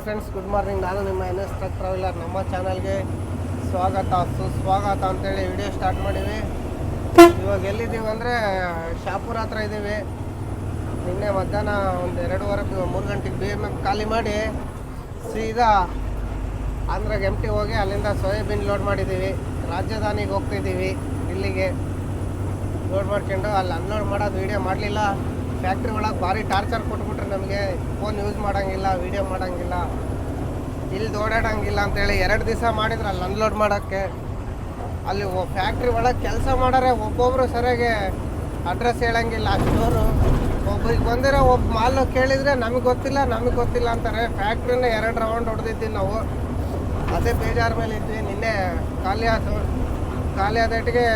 Friends, good morning. ನಾನು ನಿಮ್ಮ NS truck traveller. ನಮ್ಮ ಚಾನಲ್ಗೆ ಸ್ವಾಗತ ಸುಸ್ವಾಗತ ಅಂತೇಳಿ ವಿಡಿಯೋ ಸ್ಟಾರ್ಟ್ ಮಾಡೀವಿ. ಇವಾಗ ಎಲ್ಲಿದ್ದೀವಿ ಅಂದರೆ ಶಾಪುರ ಹತ್ರ ಇದ್ದೀವಿ. ನಿನ್ನೆ ಮಧ್ಯಾಹ್ನ ಒಂದು 2:30 3 ಗಂಟೆಗೆ BMF ಖಾಲಿ ಮಾಡಿ ಸೀದಾ ಆಂಧ್ರಾಗೆ ಎಂಟಿ ಹೋಗಿ ಅಲ್ಲಿಂದ ಸೋಯಾಬೀನ್ ಲೋಡ್ ಮಾಡಿದ್ದೀವಿ. ರಾಜಧಾನಿಗೆ ಹೋಗ್ತಿದ್ದೀವಿ, ಇಲ್ಲಿಗೆ ಲೋಡ್ ಮಾಡ್ಕೊಂಡು ಅಲ್ಲಿ ಅನ್ಲೋಡ್ ಮಾಡೋದು ವೀಡಿಯೋ ಮಾಡಲಿಲ್ಲ. ಫ್ಯಾಕ್ಟ್ರಿ ಒಳಗೆ ಭಾರಿ ಟಾರ್ಚರ್ ಕೊಟ್ಬಿಟ್ರೆ ನಮಗೆ. ಫೋನ್ ಯೂಸ್ ಮಾಡೋಂಗಿಲ್ಲ, ವೀಡಿಯೋ ಮಾಡೋಂಗಿಲ್ಲ, ಇಲ್ಲಿ ಓಡಾಡೋಂಗಿಲ್ಲ ಅಂತೇಳಿ 2 ದಿವಸ ಮಾಡಿದ್ರು ಅಲ್ಲಿ ಅನ್ಲೋಡ್ ಮಾಡೋಕ್ಕೆ. ಅಲ್ಲಿ ಫ್ಯಾಕ್ಟ್ರಿ ಒಳಗೆ ಕೆಲಸ ಮಾಡೋರೆ ಒಬ್ಬೊಬ್ಬರು ಸರಿಯಾಗಿ ಅಡ್ರೆಸ್ ಹೇಳೋಂಗಿಲ್ಲ. ಅಷ್ಟೋರು ಒಬ್ಬರಿಗೆ ಬಂದಿರೋ ಒಬ್ಬ ಮಾಲು ಕೇಳಿದರೆ ನಮಗೆ ಗೊತ್ತಿಲ್ಲ ಅಂತಾರೆ. ಫ್ಯಾಕ್ಟ್ರಿನ 2 ರೌಂಡ್ ಹೊಡೆದಿದ್ದೀವಿ ನಾವು. ಅದೇ ಬೇಜಾರ ಮೇಲೆ ಇದ್ವಿ. ನಿನ್ನೆ ಖಾಲಿ ಆದಟ್ಟಿಗೆ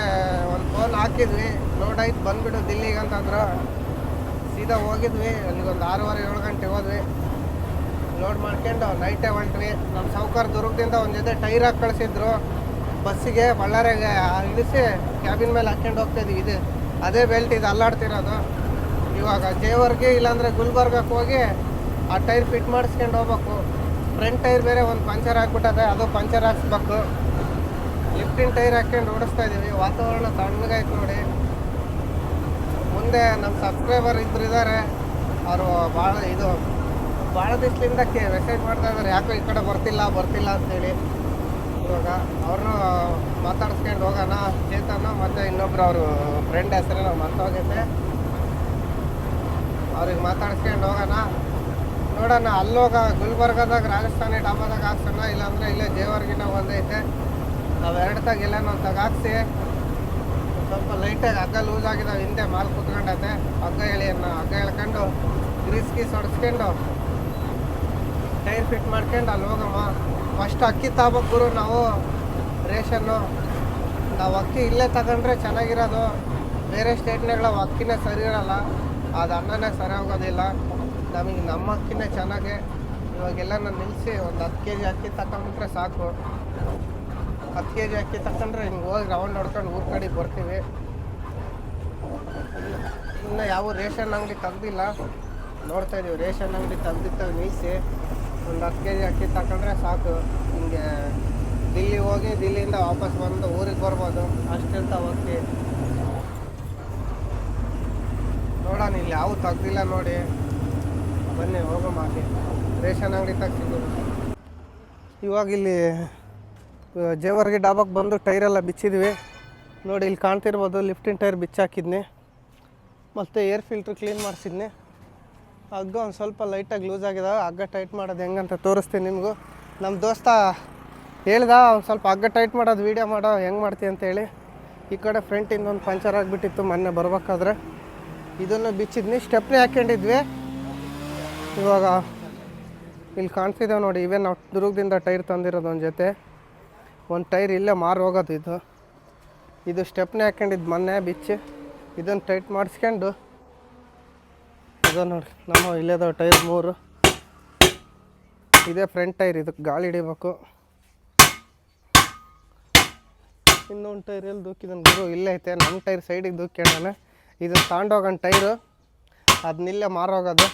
ಒಂದು ಫೋನ್ ಹಾಕಿದ್ವಿ, ಲೋಡ್ ಆಯ್ತು ಬಂದುಬಿಡು ದಿಲ್ಲಿಗೆ ಅಂತಂದ್ರು. ಸೀದಾ ಹೋಗಿದ್ವಿ. ಅಲ್ಲಿಗೊಂದು 6:30 7 ಗಂಟೆಗೆ ಹೋದ್ವಿ. ಲೋಡ್ ಮಾಡ್ಕೊಂಡು ನೈಟೇ ಹೊಂಟ್ವಿ. ನಮ್ಮ ಸಾವುಕಾರ ದುರ್ಗದಿಂದ ಒಂದು ಜೊತೆ ಟೈರ್ ಹಾಕಿ ಕಳಿಸಿದ್ರು ಬಸ್ಸಿಗೆ. ಬಳ್ಳಾರಿಗೆ ಇಳಿಸಿ ಕ್ಯಾಬಿನ್ ಮೇಲೆ ಹಾಕ್ಕೊಂಡು ಹೋಗ್ತಾಯಿದ್ವಿ. ಇದು ಅದೇ ಬೆಲ್ಟ್ ಇದು ಅಲ್ಲಾಡ್ತಿರೋದು. ಇವಾಗ ಜೇವರ್ಗೆ ಇಲ್ಲಾಂದರೆ ಗುಲ್ಬರ್ಗಕ್ಕೆ ಹೋಗಿ ಆ ಟೈರ್ ಫಿಟ್ ಮಾಡಿಸ್ಕೊಂಡು ಹೋಗ್ಬೇಕು. ಫ್ರಂಟ್ ಟೈರ್ ಬೇರೆ ಒಂದು ಪಂಚರ್ ಹಾಕ್ಬಿಟ್ಟದೆ, ಅದು ಪಂಚರ್ ಹಾಕ್ಸ್ಬೇಕು. ಲಿಫ್ಟಿನ ಟೈರ್ ಹಾಕ್ಕೊಂಡು ಓಡಿಸ್ತಾ ಇದ್ದೀವಿ. ವಾತಾವರಣ ತಣ್ಣಗಾಯ್ತು ನೋಡಿ. ಮುಂದೆ ನಮ್ಮ ಸಬ್ಸ್ಕ್ರೈಬರ್ ಇದ್ದಾರೆ, ಅವರು ಭಾಳ ದಿವಸದಿಂದ ಮೆಸೇಜ್ ಮಾಡ್ತಾ ಇದ್ದಾರೆ, ಯಾಕೋ ಈ ಕಡೆ ಬರ್ತಿಲ್ಲ ಅಂತೇಳಿ. ಇವಾಗ ಅವ್ರನ್ನೂ ಮಾತಾಡಿಸ್ಕೊಂಡು ಹೋಗೋಣ. ಚೇತನ ಮತ್ತು ಇನ್ನೊಬ್ರು ಅವರು ಫ್ರೆಂಡ್ ಹೆಸರು ನಾವು ಮರ್ತೋಗೈತೆ, ಅವ್ರಿಗೆ ಮಾತಾಡಿಸ್ಕೊಂಡು ಹೋಗೋಣ. ನೋಡೋಣ, ಅಲ್ಲೋಗ ಗುಲ್ಬರ್ಗದಾಗ ರಾಜಸ್ಥಾನಿ ಡಾಬಾದಾಗ ಹಾಕ್ಸೋಣ, ಇಲ್ಲಾಂದರೆ ಇಲ್ಲೇ ಜೇವರ್ಗಿನ ಒಂದೈತೆ, ನಾವು 2 ತಾಗಿಲ್ಲ ನಾವು ಹಾಕ್ಸಿ. ಸ್ವಲ್ಪ ಲೈಟಾಗಿ ಹಗ್ಗ ಲೂಸ್ ಆಗಿದ್ದಾವೆ, ಹಿಂದೆ ಮಾಲ್ ಕೂತ್ಕೊಂಡೈತೆ. ಹಗ್ಗ ಎಳ್ಕೊಂಡು ಗ್ರೀಸ್ ಹೊಡೆಸ್ಕೊಂಡು ಟೈರ್ ಫಿಟ್ ಮಾಡ್ಕೊಂಡು ಅಲ್ಲಿ ಹೋಗಮ್ಮ. ಫಸ್ಟ್ ಅಕ್ಕಿ ತಗೋಬೇಕು ಗುರು ನಾವು. ರೇಷನ್ನು ನಾವು ಅಕ್ಕಿ ಇಲ್ಲೇ ತಗೊಂಡ್ರೆ ಚೆನ್ನಾಗಿರೋದು. ಬೇರೆ ಸ್ಟೇಟ್ನಾಗಳ ಅಕ್ಕಿನೇ ಸರಿ ಇರೋಲ್ಲ, ಅದು ಅನ್ನನೇ ಸರಿ ಹೋಗೋದಿಲ್ಲ. ನಮಗೆ ನಮ್ಮ ಅಕ್ಕಿನೇ ಚೆನ್ನಾಗೆ. ಇವಾಗೆಲ್ಲ ನಾನು ನಿಲ್ಲಿಸಿ ಒಂದು 10 kg ಅಕ್ಕಿ ತಗೊಂಡ್ಬಿಟ್ರೆ ಸಾಕು. 10 kg ಅಕ್ಕಿ ತಗೊಂಡ್ರೆ ಹಿಂಗೆ ಹೋಗಿ ರೌಂಡ್ ಹೊಡ್ಕೊಂಡು ಊರ ಕಡೆಗೆ ಬರ್ತೀವಿ. ಇನ್ನು ಯಾವ ರೇಷನ್ ಅಂಗಡಿ ತೆಗ್ದಿಲ್ಲ, ನೋಡ್ತಾ ಇದ್ದೀವಿ. ರೇಷನ್ ಅಂಗಡಿ ತೆಗ್ದಿತ್ತು ನಿಲ್ಲಿಸಿ ಒಂದು 10 kg ಅಕ್ಕಿ ತಗೊಂಡ್ರೆ ಸಾಕು. ಹಿಂಗೆ ದಿಲ್ಲಿ ಹೋಗಿ ದಿಲ್ಲಿಯಿಂದ ವಾಪಸ್ ಬಂದು ಊರಿಗೆ ಬರ್ಬೋದು. ಅಷ್ಟಿರ್ತಾವೆ ಅಕ್ಕಿ. ನೋಡೋಣ, ಇಲ್ಲಿ ಯಾವ ತೆಗ್ದಿಲ್ಲ ನೋಡಿ. ಬನ್ನಿ ಹೋಗಮ್ಮ, ಹಾಕಿ ರೇಷನ್ ಅಂಗಡಿ ತೆಗ್ಸಿದ್ದೀವಿ. ಇವಾಗ ಇಲ್ಲಿ ಜೇವರ್ಗಿ ಡಾಬಾಕ್ಕೆ ಬಂದು ಟೈರೆಲ್ಲ ಬಿಚ್ಚಿದ್ವಿ ನೋಡಿ. ಇಲ್ಲಿ ಕಾಣ್ತಿರ್ಬೋದು, ಲಿಫ್ಟಿನ ಟೈರ್ ಬಿಚ್ಚಾಕಿದ್ನಿ, ಮತ್ತು ಏರ್ ಫಿಲ್ಟ್ರ್ ಕ್ಲೀನ್ ಮಾಡಿಸಿದ್ನಿ. ಹಗ್ಗ ಒಂದು ಸ್ವಲ್ಪ ಲೈಟಾಗಿ ಲೂಸ್ ಆಗಿದೆ. ಹಗ್ಗ ಟೈಟ್ ಮಾಡೋದು ಹೆಂಗಂತ ತೋರಿಸ್ತೀನಿ ನಿಮಗೂ. ನಮ್ಮ ದೋಸ್ತ ಹೇಳ್ದ ಒಂದು ಸ್ವಲ್ಪ ಹಗ್ಗ ಟೈಟ್ ಮಾಡೋದು ವೀಡಿಯೋ ಮಾಡೋ ಹೆಂಗೆ ಮಾಡ್ತೀವಿ ಅಂತೇಳಿ. ಈ ಕಡೆ ಫ್ರಂಟಿಂದ ಒಂದು ಪಂಚರ್ ಆಗಿಬಿಟ್ಟಿತ್ತು ಮೊನ್ನೆ ಬರ್ಬೇಕಾದ್ರೆ, ಇದನ್ನು ಬಿಚ್ಚಿದ್ನಿ. ಸ್ಟೆಪ್ನಿ ಹಾಕ್ಕೊಂಡಿದ್ವಿ. ಇವಾಗ ಇಲ್ಲಿ ಕಾಣಿಸಿದ್ದೇವೆ ನೋಡಿ, ಇವೇ ನಾವು ದುರ್ಗದಿಂದ ಟೈರ್ ತಂದಿರೋದು. ಒಂದು ಟೈರ್ ಇಲ್ಲೇ ಮಾರು ಹೋಗೋದು. ಇದು ಸ್ಟೆಪ್ನಿ ಹಾಕ್ಕೊಂಡಿದ್ದು ಮೊನ್ನೆ ಬಿಚ್ಚಿ. ಇದನ್ನು ಟೈಟ್ ಮಾಡಿಸ್ಕೊಂಡು ಇದು ನೋಡಿ, ನಮ್ಮ ಇಲ್ಲೇದ ಟೈರ್ 3. ಇದೇ ಫ್ರಂಟ್ ಟೈರ್, ಇದಕ್ಕೆ ಗಾಳಿ ಹಿಡಿಬೇಕು. ಇನ್ನೊಂದು ಟೈರ್ ಎಲ್ಲಿ ದೂಕಿದನು ಗುರು? ಇಲ್ಲೇ ಐತೆ. ನಮ್ಮ ಟೈರ್ ಸೈಡಿಗೆ ದೂಕ್ಕೊಂಡಾನೆ. ಇದನ್ನು ತಗೊಂಡೋಗೋಣ ಟೈರು, ಅದನ್ನಿಲ್ಲೇ ಮಾರೋಗೋದು.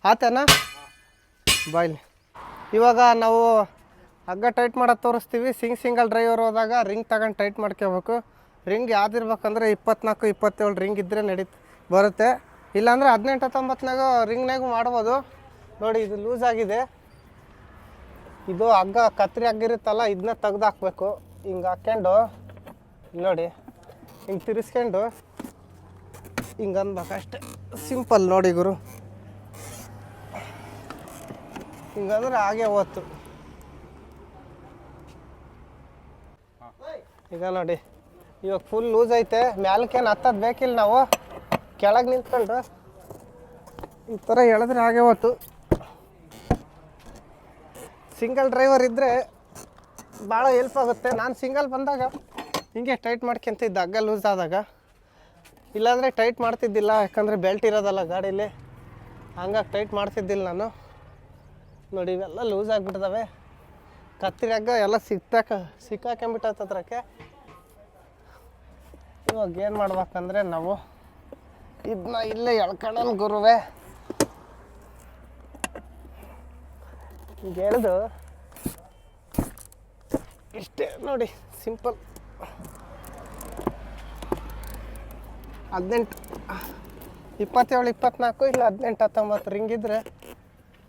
ಆತೇನಾ ಬಾಯ್ಲಿ. ಇವಾಗ ನಾವು ಹಗ್ಗ ಟೈಟ್ ಮಾಡೋದು ತೋರಿಸ್ತೀವಿ. ಸಿಂಗಲ್ ಡ್ರೈವರ್ ಹೋದಾಗ ರಿಂಗ್ ತಗೊಂಡು ಟೈಟ್ ಮಾಡ್ಕೋಬೇಕು. ರಿಂಗ್ ಯಾವ್ದಿರ್ಬೇಕಂದ್ರೆ 24 27 ರಿಂಗ್ ಇದ್ದರೆ ಬರುತ್ತೆ. ಇಲ್ಲಾಂದರೆ 18 19 ರಿಂಗ್ನಾಗೂ ಮಾಡ್ಬೋದು. ನೋಡಿ, ಇದು ಲೂಸ್ ಆಗಿದೆ. ಇದು ಹಗ್ಗ ಕತ್ರಿ ಹಗ್ಗಿರುತ್ತಲ್ಲ, ಇದನ್ನ ತೆಗ್ದು ಹಾಕ್ಬೇಕು. ಹಿಂಗೆ ಹಾಕ್ಕೊಂಡು ನೋಡಿ, ಹಿಂಗೆ ತಿರ್ಸ್ಕೊಂಡು ಹಿಂಗೆ ಅನ್ಬೇಕು ಅಷ್ಟೇ. ಸಿಂಪಲ್ ನೋಡಿ ಗುರು. ಹಿಂಗಂದ್ರೆ ಹಾಗೆ ಹೋಯ್ತು. ಈಗ ನೋಡಿ, ಇವಾಗ ಫುಲ್ ಲೂಸ್ ಐತೆ. ಮ್ಯಾಲಕ್ಕೇನು ಹತ್ತೋದು ಬೇಕಿಲ್ಲ, ನಾವು ಕೆಳಗೆ ನಿಂತ್ಕೊಂಡು ಈ ಥರ ಎಳೆದ್ರೆ ಹಾಗೆ ಹೋಯ್ತು. ಸಿಂಗಲ್ ಡ್ರೈವರ್ ಇದ್ದರೆ ಭಾಳ ಹೆಲ್ಪ್ ಆಗುತ್ತೆ. ನಾನು ಸಿಂಗಲ್ ಬಂದಾಗ ಹಿಂಗೆ ಟೈಟ್ ಮಾಡ್ಕೊಂತಿದ್ದೆ ಹಗ್ಗ ಲೂಸ್ ಆದಾಗ. ಇಲ್ಲಾಂದರೆ ಟೈಟ್ ಮಾಡ್ತಿದ್ದಿಲ್ಲ, ಯಾಕಂದರೆ ಬೆಲ್ಟ್ ಇರೋದಲ್ಲ ಗಾಡೀಲಿ, ಹಂಗಾಗಿ ಟೈಟ್ ಮಾಡ್ತಿದ್ದಿಲ್ಲ ನಾನು. ನೋಡಿ, ಇವೆಲ್ಲ ಲೂಸ್ ಆಗಿಬಿಡ್ತವೆ. ಕತ್ತಿರಿ ಹಗ್ಗ ಎಲ್ಲ ಸಿಕ್ಕಾಕೊಂಬಿಟ್ಟತ್ರಕ್ಕೆ. ಇವಾಗ ಏನು ಮಾಡ್ಬೇಕಂದ್ರೆ ನಾವು ಇದನ್ನ ಇಲ್ಲೇ ಎಳ್ಕೊಳ್ಳೋಣ ಗುರುವೆ. ಈಗ ಎಳೆದು ಇಷ್ಟೇ ನೋಡಿ, ಸಿಂಪಲ್. 18, 27, 24 ಇಲ್ಲ 18, 19 ರಿಂಗಿದ್ರೆ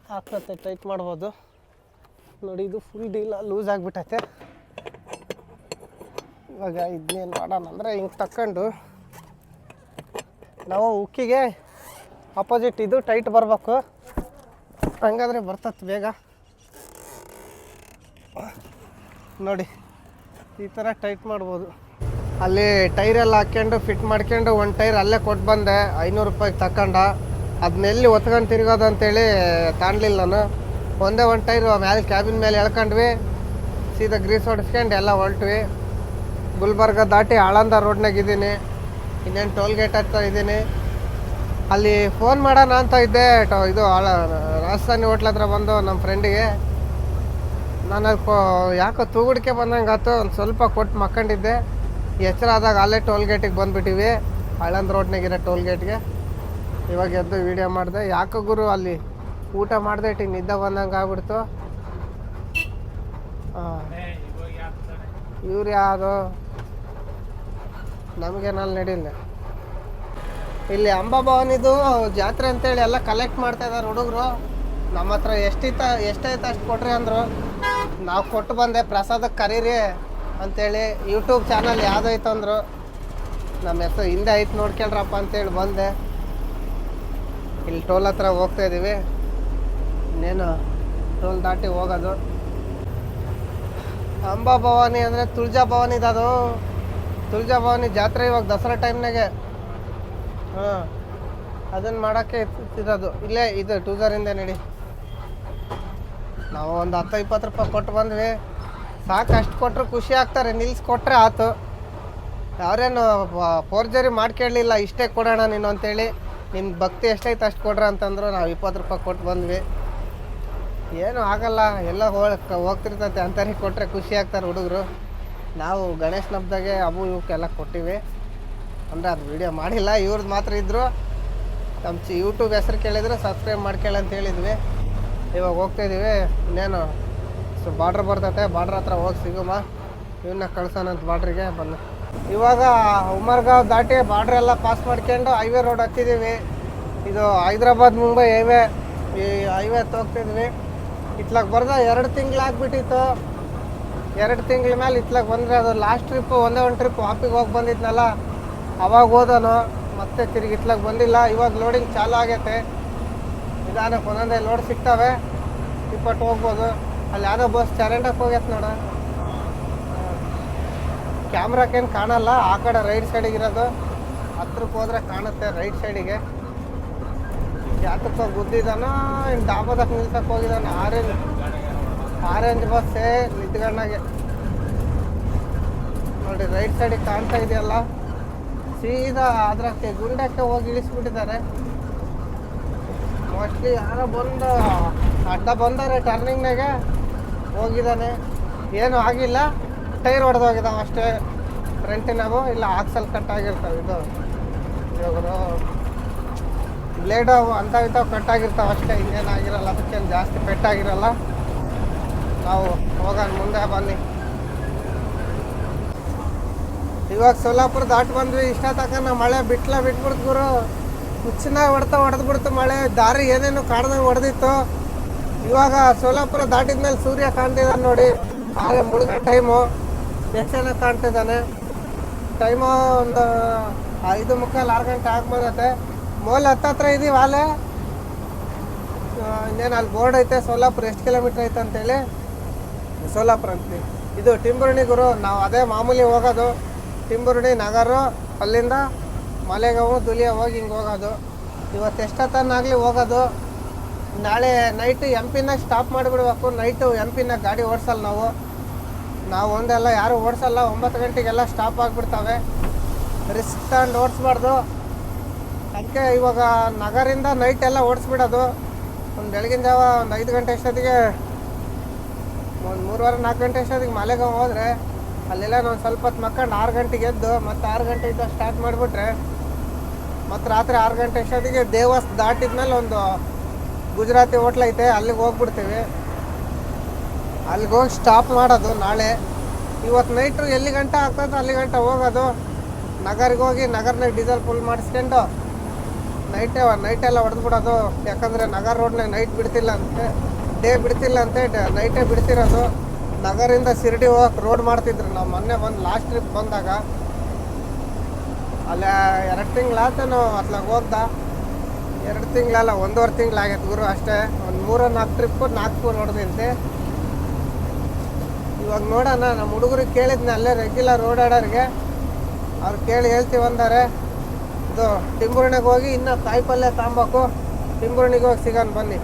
ಹಾಕ್ತೈತೆ, ಟೈಟ್ ಮಾಡ್ಬೋದು. ನೋಡಿ ಇದು ಫುಲ್ ಡೀಲ ಲೂಸ್ ಆಗಿಬಿಟ್ಟೈತೆ. ಇವಾಗ ಇದನ್ನೇನು ಮಾಡೋಣ ಅಂದರೆ ಹಿಂಗೆ ತಕ್ಕೊಂಡು ನಾವು ಉಕ್ಕಿಗೆ ಆಪೋಸಿಟ್ ಇದು ಟೈಟ್ ಬರಬೇಕು, ಹಂಗಾದ್ರೆ ಬರ್ತದೆ ಬೇಗ. ನೋಡಿ ಈ ಥರ ಟೈಟ್ ಮಾಡ್ಬೋದು. ಅಲ್ಲಿ ಟೈರೆಲ್ಲ ಹಾಕ್ಕೊಂಡು ಫಿಟ್ ಮಾಡ್ಕೊಂಡು ಒಂದು ಟೈರ್ ಅಲ್ಲೇ ಕೊಟ್ಟು ಬಂದೆ, 500 ರೂಪಾಯಿಗೆ ತಗೊಂಡ. ಅದನ್ನೆಲ್ಲಿ ಒತ್ಕೊಂಡು ತಿರ್ಗೋದು ಅಂತೇಳಿ ತಾಣಲಿಲ್ಲ ನಾನು. ಒಂದೇ ಒಂದು ಟೈರು ಮೇಲೆ ಕ್ಯಾಬಿನ್ ಮೇಲೆ ಎಳ್ಕೊಂಡ್ವಿ, ಸೀದಾ ಗ್ರೀಸ್ ಹೊಡಿಸ್ಕೊಂಡು ಎಲ್ಲ ಹೊರಟ್ವಿ. ಗುಲ್ಬರ್ಗ ದಾಟಿ ಆಳಂದ ರೋಡ್ನಾಗ ಇದ್ದೀನಿ, ಇನ್ನೇನು ಟೋಲ್ ಗೇಟ್ ಹತ್ರ ಇದ್ದೀನಿ. ಅಲ್ಲಿ ಫೋನ್ ಮಾಡೋಣ ಅಂತ ಇದ್ದೆ, ಇದು ರಾಜಧಾನಿ ಹೋಟ್ಲ ಹತ್ರ ಬಂದು ನಮ್ಮ ಫ್ರೆಂಡಿಗೆ. ನಾನು ಅದು ಯಾಕೋ ತೂಗುಡಿಕೆ ಬಂದಂಗೆ ಆಯ್ತು, ಒಂದು ಸ್ವಲ್ಪ ಕೊಟ್ಟು ಮಕ್ಕೊಂಡಿದ್ದೆ. ಎಚ್ಚರ ಆದಾಗ ಅಲ್ಲೇ ಟೋಲ್ ಗೇಟಿಗೆ ಬಂದುಬಿಟ್ಟಿವಿ, ಆಳಂದ ರೋಡ್ನಾಗಿರೋ ಟೋಲ್ ಗೇಟ್ಗೆ. ಇವಾಗ ಎದ್ದು ವೀಡಿಯೋ ಮಾಡಿದೆ. ಯಾಕೋ ಗುರು ಅಲ್ಲಿ ಊಟ ಮಾಡಿದೆ ಇಟ್ಟಿಗೆ ನಿದ್ದೆ ಬಂದಂಗೆ ಆಗ್ಬಿಡ್ತು. ಇವ್ರು ಯಾವುದು ನಮಗೇನಲ್ಲಿ ನಡೀಲ್ಲ. ಇಲ್ಲಿ ಅಂಬಾಭವಾನಿದು ಜಾತ್ರೆ ಅಂತೇಳಿ ಎಲ್ಲ ಕಲೆಕ್ಟ್ ಮಾಡ್ತಾ ಇದ್ದಾರೆ ಹುಡುಗರು. ನಮ್ಮ ಹತ್ರ ಎಷ್ಟೈತೆ ಅಷ್ಟು ಕೊಟ್ರಿ ಅಂದರು. ನಾವು ಕೊಟ್ಟು ಬಂದೆ, ಪ್ರಸಾದಕ್ಕೆ ಕರೀರಿ ಅಂತೇಳಿ. ಯೂಟ್ಯೂಬ್ ಚಾನಲ್ ಯಾವುದೈತೆ ಅಂದರು. ನಮ್ಮ ಹೆಸರು ಹಿಂದೆ ಐತೆ ನೋಡ್ಕೊಳ್ರಪ್ಪ ಅಂತೇಳಿ ಬಂದೆ. ಇಲ್ಲಿ ಟೋಲ್ ಹತ್ರ ಹೋಗ್ತಾ ಇದ್ದೀವಿ, ಇನ್ನೇನು ಟೋಲ್ ದಾಟಿ ಹೋಗೋದು. ಅಂಬಾಭವಾನಿ ಅಂದರೆ ತುಳಜಾ ಭವಾನಿದದು. ತುಳಜಾ ಭವಾನಿ ಜಾತ್ರೆ ಇವಾಗ ದಸರಾ ಟೈಮ್ನಾಗೆ. ಹಾಂ, ಅದನ್ನು ಮಾಡೋಕ್ಕೆ ಇರೋದು ಇಲ್ಲೇ ಇದು ಟೂಸರಿಂದ ನಡಿ. ನಾವು ಒಂದು 10-20 ರೂಪಾಯಿ ಕೊಟ್ಟು ಬಂದ್ವಿ, ಸಾಕು. ಅಷ್ಟು ಕೊಟ್ಟರು ಖುಷಿ ಆಗ್ತಾರೆ, ನಿಲ್ಲಿಸ್ಕೊಟ್ರೆ ಆಯ್ತು. ಅವರೇನು ಫೋರ್ಜರಿ ಮಾಡ್ಕೊಳ್ಳಿಲ್ಲ, ಇಷ್ಟೇ ಕೊಡೋಣ ನೀನು ಅಂತೇಳಿ. ನಿಮ್ಗೆ ಭಕ್ತಿ ಎಷ್ಟೈತೆ ಅಷ್ಟು ಕೊಡ್ರಿ ಅಂತಂದ್ರು. ನಾವು 20 ರೂಪಾಯಿ ಕೊಟ್ಟು ಬಂದ್ವಿ. ಏನೂ ಆಗಲ್ಲ, ಎಲ್ಲ ಹೋಗ್ತಿರ್ತೈತೆ ಅಂತಾರೆ. ಕೊಟ್ಟರೆ ಖುಷಿ ಆಗ್ತಾರೆ ಹುಡುಗರು. ನಾವು ಗಣೇಶನ ಹಬ್ಬದಾಗೆ ಅವು ಇವಕ್ಕೆಲ್ಲ ಕೊಟ್ಟಿವಿ, ಅಂದರೆ ಅದು ವೀಡಿಯೋ ಮಾಡಿಲ್ಲ. ಇವ್ರದ್ದು ಮಾತ್ರ ಇದ್ದರು. ನಮ್ಮ ಯೂಟ್ಯೂಬ್ ಹೆಸ್ರು ಕೇಳಿದ್ರೆ ಸಬ್ಸ್ಕ್ರೈಬ್ ಮಾಡ್ಕೊಳ್ಳಿ ಅಂತ ಹೇಳಿದ್ವಿ. ಇವಾಗ ಹೋಗ್ತಾಯಿದ್ದೀವಿ. ಇನ್ನೇನು ಬಾರ್ಡ್ರ್ ಬರ್ತೈತೆ, ಬಾರ್ಡ್ರ್ ಹತ್ರ ಹೋಗಿ ಸಿಗುಮ, ಇವನ್ನ ಕಳ್ಸೋಣಂತ ಬಾರ್ಡ್ರಿಗೆ ಬಂದು. ಇವಾಗ ಉಮರ್ಗಾಂವ್ ದಾಟಿ ಬಾರ್ಡ್ರೆಲ್ಲ ಪಾಸ್ ಮಾಡ್ಕೊಂಡು ಹೈವೇ ರೋಡ್ ಹತ್ತಿದ್ದೀವಿ. ಇದು ಹೈದ್ರಾಬಾದ್ ಮುಂಬೈ ಹೈವೇ. ಈ ಹೈವೇ ಹೋಗ್ತಿದ್ವಿ. ಇತ್ಲಾಗ ಬರ್ದ 2 ತಿಂಗಳಾಗ್ಬಿಟ್ಟಿತ್ತು. 2 ತಿಂಗಳ ಮೇಲೆ ಇತ್ಲಾಗ ಬಂದರೆ ಅದು ಲಾಸ್ಟ್ ಟ್ರಿಪ್ಪು, ಒಂದೇ ಒಂದು ಟ್ರಿಪ್ ವಾಪಿಗೆ ಹೋಗಿ ಬಂದಿದ್ನಲ್ಲ, ಅವಾಗ ಹೋದನು. ಮತ್ತೆ ತಿರುಗಿ ಇತ್ಲಾಗ ಬಂದಿಲ್ಲ. ಇವಾಗ ಲೋಡಿಂಗ್ ಚಾಲು ಆಗೈತೆ. ನಿಧಾನಕ್ಕೆ ಒಂದೊಂದೇ ಲೋಡ್ ಸಿಗ್ತವೆ, ಇಪ್ಪಟ್ಟು ಹೋಗ್ಬೋದು. ಅಲ್ಲಿ ಯಾವುದೋ ಬಸ್ ಚರಂಡಕ್ಕೆ ಹೋಗೈತೆ ನೋಡ. ಕ್ಯಾಮ್ರಾಕೇನು ಕಾಣಲ್ಲ, ಆ ಕಡೆ ರೈಟ್ ಸೈಡಿಗೆ ಇರೋದು. ಹತ್ರಕ್ಕೆ ಹೋದ್ರೆ ಕಾಣುತ್ತೆ ರೈಟ್ ಸೈಡಿಗೆ. ಯಾತಕ್ಕೆ ಗುದ್ದಿದ್ದಾನೋ ಇನ್ನು ಡಾಬಾದಕ್ಕೆ ನಿಲ್ಸಕ್ಕೆ ಹೋಗಿದ್ದಾನೆ. ಆರೆಂಜ್ ಬಸ್ಸೇ ನಿಂತ್ಕೊಂಡಾಗೆ ನೋಡಿ, ರೈಟ್ ಸೈಡಿಗೆ ಕಾಣ್ತಾ ಇದೆಯಲ್ಲ, ಸೀದಾ ಅದಕ್ಕೆ ಗುಂಡಕ್ಕೆ ಹೋಗಿ ಇಳಿಸ್ಬಿಟ್ಟಿದ್ದಾರೆ. ಮೋಸ್ಟ್ಲಿ ಯಾರೋ ಬಂದು ಅಡ್ಡ ಬಂದರೆ ಟರ್ನಿಂಗ್ನಾಗೆ ಹೋಗಿದ್ದಾನೆ. ಏನೂ ಆಗಿಲ್ಲ, ಟೈರ್ ಹೊಡೆದೋಗಿದ್ದಾವೆ ಅಷ್ಟೇ ಫ್ರಂಟಿನಾಗು. ಇಲ್ಲ ಆಕ್ಸಲ್ ಕಟ್ಟಾಗಿರ್ತಾವೆ. ಇದು ಇವಾಗ ಬ್ಲೇಡು ಅಂತ ಇಂಥವು ಕಟ್ಟಾಗಿರ್ತಾವೆ ಅಷ್ಟೇ, ಇನ್ನೇನಾಗಿರಲ್ಲ. ಅದಕ್ಕೇನು ಜಾಸ್ತಿ ಪೆಟ್ಟಾಗಿರಲ್ಲ. ನಾವು ಹೋಗೋಣ ಮುಂದೆ ಬನ್ನಿ. ಇವಾಗ ಸೋಲಾಪುರ ದಾಟಿ ಬಂದ್ವಿ. ಇಷ್ಟ ತನಕ ಮಳೆ ಬಿಟ್ಬಿಡ್ತು ಗುರು. ಹುಚ್ಚಿನಾಗ ಹೊಡೆದ್ಬಿಡ್ತು ಮಳೆ. ದಾರಿ ಏನೇನು ಕಾಡ್ದಂಗೆ ಹೊಡೆದಿತ್ತು. ಇವಾಗ ಸೋಲಾಪುರ ದಾಟಿದ್ಮೇಲೆ ಸೂರ್ಯ ಕಾಣ್ತಿದ್ದಾನೆ ನೋಡಿ. ಆದರೆ ಮುಳುಗೋ ಟೈಮು ಎಷ್ಟು ಚೆನ್ನಾಗಿ ಕಾಣ್ತಿದ್ದಾನೆ. ಟೈಮು ಒಂದು 5:45, 6 ಗಂಟೆ ಆಗ್ಬೋದತ್ತೆ. ಮೋಲ್ ಹತ್ತತ್ರ ಇದೀವಿ ಆಲೆ. ಇನ್ನೇನು ಅಲ್ಲಿ ಬೋರ್ಡ್ ಐತೆ, ಸೋಲಾಪುರ ಎಷ್ಟು ಕಿಲೋಮೀಟ್ರ್ ಐತೆ ಅಂತೇಳಿ. ಸೋಲಾಪುರ ಅಂತೀವಿ. ಇದು ಟಿಂಬುರ್ಣಿ ಗುರು. ನಾವು ಅದೇ ಮಾಮೂಲಿ ಹೋಗೋದು, ಟಿಂಬುರ್ಣಿ ನಗರ, ಅಲ್ಲಿಂದ ಮಲೆಗಾವು ದುಲಿಯಾ ಹೋಗಿ ಹಿಂಗೆ ಹೋಗೋದು. ಇವತ್ತು ಎಷ್ಟೊತ್ತನ್ನಾಗಲಿ ಹೋಗೋದು. ನಾಳೆ ನೈಟು MP-ನಾಗ ಸ್ಟಾಪ್ ಮಾಡಿಬಿಡ್ಬೇಕು. ನೈಟು MP-ನಾಗ ಗಾಡಿ ಓಡಿಸಲ್ಲ ನಾವು ಒಂದೆಲ್ಲ ಯಾರು ಓಡಿಸಲ್ಲ. 9 ಗಂಟೆಗೆಲ್ಲ ಸ್ಟಾಪ್ ಆಗಿಬಿಡ್ತವೆ. ರಿಸ್ಕ್ ತಗೊಂಡು ಓಡಿಸ್ಬಾರ್ದು. ಅದಕ್ಕೆ ಇವಾಗ ನಗರಿಂದ ನೈಟ್ ಎಲ್ಲ ಓಡಿಸ್ಬಿಡೋದು. ಒಂದು ಬೆಳಗಿನ ಜಾವ ಒಂದು 5 ಗಂಟೆ ಅಷ್ಟೊತ್ತಿಗೆ, ಒಂದು 3:15-4 ಗಂಟೆ ಅಷ್ಟೊತ್ತಿಗೆ ಮಲೆಗಾವ್ ಹೋದರೆ ಅಲ್ಲೆಲ್ಲ ನಾನು ಸ್ವಲ್ಪ ಹೊತ್ತು ಮಕ್ಕಂಡು 6 ಗಂಟೆಗೆ ಎದ್ದು ಮತ್ತು 6 ಗಂಟೆಯಿಂದ ಸ್ಟಾರ್ಟ್ ಮಾಡಿಬಿಟ್ರೆ ಮತ್ತು ರಾತ್ರಿ 6 ಗಂಟೆ ಅಷ್ಟೊತ್ತಿಗೆ ದೇವಸ್ ದಾಟಿದ್ಮೇಲೆ ಒಂದು ಗುಜರಾತಿ ಹೋಟ್ಲ್ ಐತೆ, ಅಲ್ಲಿಗೆ ಹೋಗ್ಬಿಡ್ತೀವಿ. ಅಲ್ಲಿಗೆ ಹೋಗಿ ಸ್ಟಾಪ್ ಮಾಡೋದು ನಾಳೆ. ಇವತ್ತು ನೈಟು ಎಲ್ಲಿ ಗಂಟೆ ಆಗ್ತದೆ ಅಲ್ಲಿ ಗಂಟೆ ಹೋಗೋದು. ನಗರಿಗೆ ಹೋಗಿ ನಗರ್ನಾಗ ಡೀಸೆಲ್ ಫುಲ್ ಮಾಡಿಸ್ಕೊಂಡು ನೈಟೆಲ್ಲ ಹೊಡೆದ್ಬಿಡೋದು. ಯಾಕಂದರೆ ನಗರ ರೋಡ್ನಾಗ ನೈಟ್ ಬಿಡ್ತಿಲ್ಲ ಅಂತೆ, ಡೇ ಬಿಡ್ತಿಲ್ಲ ಅಂತೆ, ನೈಟೇ ಬಿಡ್ತಿರೋದು. ನಗರಿಂದ ಶಿರ್ಡಿ ಹೋಗಕ್ಕೆ ರೋಡ್ ಮಾಡ್ತಿದ್ರು. ನಾವು ಮೊನ್ನೆ ಲಾಸ್ಟ್ ಟ್ರಿಪ್ ಬಂದಾಗ ಅಲ್ಲೇ 2 ತಿಂಗಳಾಯ್ತು ನಾವು ಅತ್ಲಾಗ ಹೋಗ್ದ. 2 ತಿಂಗಳಲ್ಲ 1.5 ತಿಂಗಳಾಗೈತೆ ಗುರು ಅಷ್ಟೇ. ಒಂದು 3-4 ಟ್ರಿಪ್ಪು ನಾಗ್ಪುರ್ ಹೊಡೆದಿಂತೆ. ಇವಾಗ ನೋಡೋಣ, ನಮ್ಮ ಹುಡುಗರಿಗೆ ಕೇಳಿದ್ನ ಅಲ್ಲೇ ರೆಗ್ಯುಲರ್ ಓಡಾಡೋರಿಗೆ, ಅವ್ರು ಕೇಳಿ ಹೇಳ್ತೀವಿ ಅಂದಾರೆ. ಇದು ಟಿಂಬುರ್ಣಿಗೆ ಹೋಗಿ ಇನ್ನೂ ಕಾಯಿಪಲ್ಯ ತಗೊಬೇಕು. ಟಿಂಬುರ್ಣಿಗೆ ಹೋಗಿ ಸಿಗೋಣ ಬನ್ನಿ.